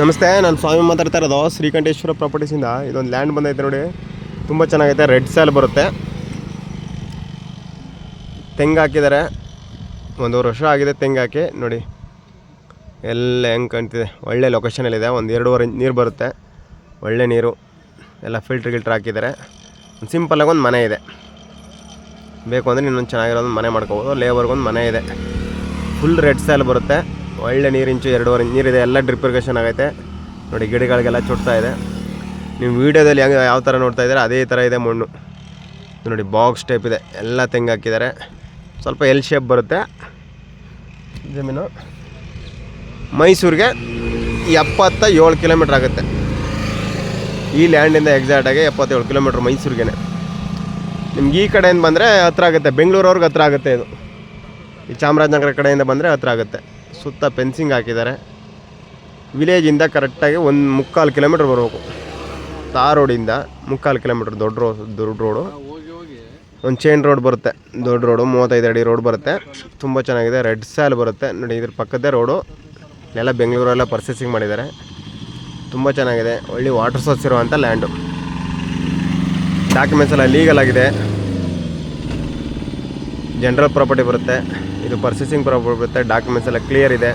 ನಮಸ್ತೆ, ನಾನು ಸ್ವಾಮಿ ಮಾತಾಡ್ತಾ ಇರೋದು ಶ್ರೀಕಂಠೇಶ್ವರ ಪ್ರಾಪರ್ಟೀಸಿಂದ. ಇದೊಂದು ಲ್ಯಾಂಡ್ ಬಂದೈತೆ ನೋಡಿ, ತುಂಬ ಚೆನ್ನಾಗೈತೆ. ರೆಡ್ ಸ್ಯಾಲ್ ಬರುತ್ತೆ. ತೆಂಗು ಹಾಕಿದ್ದಾರೆ, 1 ವರ್ಷ ಆಗಿದೆ ತೆಂಗು ಹಾಕಿ. ನೋಡಿ ಎಲ್ಲ ಹೆಂಗೆ ಕಾಣ್ತಿದೆ, ಒಳ್ಳೆ ಲೊಕೇಶನಲ್ಲಿದೆ. 1-2 ಇಂಚ್ ನೀರು ಬರುತ್ತೆ, ಒಳ್ಳೆ ನೀರು. ಎಲ್ಲ ಫಿಲ್ಟ್ರ್ ಹಾಕಿದ್ದಾರೆ. ಸಿಂಪಲ್ಲಾಗಿ ಒಂದು ಮನೆ ಇದೆ. ಬೇಕು ಅಂದರೆ ಇನ್ನೊಂದು ಚೆನ್ನಾಗಿರೋದು ಮನೆ ಮಾಡ್ಕೋಬೋದು. ಲೇಬರ್ಗೊಂದು ಮನೆ ಇದೆ. ಫುಲ್ ರೆಡ್ ಸ್ಯಾಲ್ ಬರುತ್ತೆ. ಒಳ್ಳೆ ನೀರಿಂಚು 2.5 ಇಂಚ್ ನೀರಿದೆ. ಎಲ್ಲ ಡ್ರಿಪ್ ಇರಿಗೇಷನ್ ಆಗೈತೆ. ನೋಡಿ ಗಿಡಗಳಿಗೆಲ್ಲ ಚುಟ್ತಾ ಇದೆ. ನೀವು ವೀಡಿಯೋದಲ್ಲಿ ಹೆಂಗೆ ಯಾವ ಥರ ನೋಡ್ತಾ ಇದ್ದಾರೆ ಅದೇ ಥರ ಇದೆ ಮಣ್ಣು. ನೋಡಿ ಬಾಕ್ಸ್ ಟೈಪ್ ಇದೆ. ಎಲ್ಲ ತೆಂಗು ಹಾಕಿದ್ದಾರೆ. ಸ್ವಲ್ಪ ಎಲ್ ಶೇಪ್ ಬರುತ್ತೆ ಜಮೀನು. ಮೈಸೂರಿಗೆ 77 ಕಿಲೋಮೀಟ್ರ್ ಆಗುತ್ತೆ. ಈ ಲ್ಯಾಂಡಿಂದ ಎಕ್ಸಾಕ್ಟಾಗಿ 77 ಕಿಲೋಮೀಟ್ರ್ ಮೈಸೂರಿಗೆ. ನಿಮ್ಗೆ ಈ ಕಡೆಯಿಂದ ಬಂದರೆ ಹತ್ರ ಆಗುತ್ತೆ, ಬೆಂಗಳೂರವ್ರಿಗೆ ಹತ್ರ ಆಗುತ್ತೆ. ಇದು ಈ ಚಾಮರಾಜನಗರ ಕಡೆಯಿಂದ ಬಂದರೆ ಹತ್ರ ಆಗುತ್ತೆ. ಸುತ್ತ ಫೆನ್ಸಿಂಗ್ ಹಾಕಿದ್ದಾರೆ. ವಿಲೇಜಿಂದ ಕರೆಕ್ಟಾಗಿ 1.25 ಕಿಲೋಮೀಟ್ರ್ ಬರಬೇಕು. ತಾರ್ ರೋಡಿಂದ 1.25 ಕಿಲೋಮೀಟ್ರ್ ದೊಡ್ಡ ರೋಡು. ಒಂದು ಚೈನ್ ರೋಡ್ ಬರುತ್ತೆ, ದೊಡ್ಡ ರೋಡು, 35 ಅಡಿ ರೋಡ್ ಬರುತ್ತೆ. ತುಂಬ ಚೆನ್ನಾಗಿದೆ. ರೆಡ್ ಸ್ಯಾಲ್ ಬರುತ್ತೆ. ನೋಡಿ ಇದ್ರ ಪಕ್ಕದೇ ರೋಡು. ಎಲ್ಲ ಬೆಂಗಳೂರೆಲ್ಲ ಪರ್ಚೇಸಿಂಗ್ ಮಾಡಿದ್ದಾರೆ. ತುಂಬ ಚೆನ್ನಾಗಿದೆ. ಒಳ್ಳೆ ವಾಟರ್ ಸೋರ್ಸ್ ಇರುವಂಥ ಲ್ಯಾಂಡು. ಡಾಕ್ಯುಮೆಂಟ್ಸ್ ಎಲ್ಲ ಲೀಗಲ್ ಆಗಿದೆ. ಜನರಲ್ ಪ್ರಾಪರ್ಟಿ ಬರುತ್ತೆ. ಇದು ಪರ್ಚೇಸಿಂಗ್ ಪ್ರಾಪರ್ಟಿ ಬರುತ್ತೆ. ಡಾಕ್ಯುಮೆಂಟ್ಸ್ ಎಲ್ಲ ಕ್ಲಿಯರ್ ಇದೆ.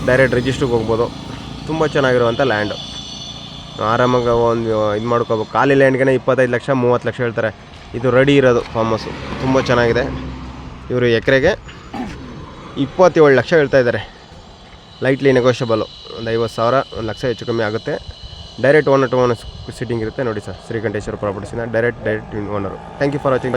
ಡೈರೆಕ್ಟ್ ರಿಜಿಸ್ಟ್ರಿಗೆ ಹೋಗ್ಬೋದು. ತುಂಬ ಚೆನ್ನಾಗಿರುವಂಥ ಲ್ಯಾಂಡು. ಆರಾಮಾಗಿ ಒಂದು ಇದು ಮಾಡ್ಕೋಬೇಕು. ಖಾಲಿ ಲ್ಯಾಂಡ್ಗೆ 25 ಲಕ್ಷ 30 ಲಕ್ಷ ಹೇಳ್ತಾರೆ. ಇದು ರೆಡಿ ಇರೋದು ಫಾರ್ಮ್ ಹೌಸು. ತುಂಬ ಚೆನ್ನಾಗಿದೆ. ಇವರು ಎಕರೆಗೆ 27 ಲಕ್ಷ ಹೇಳ್ತಾ ಇದ್ದಾರೆ. Lightly negotiable. ಒಂದು 50,000 1 ಲಕ್ಷ ಹೆಚ್ಚು ಕಮ್ಮಿ ಆಗುತ್ತೆ. Direct owner to owner sitting ಇರುತ್ತೆ. ನೋಡಿ ಸರ್, ಶ್ರೀಕಂಠೇಶ್ವರ ಪ್ರಾಪರ್ಟೀಸಿನ direct owner. Thank you for watching.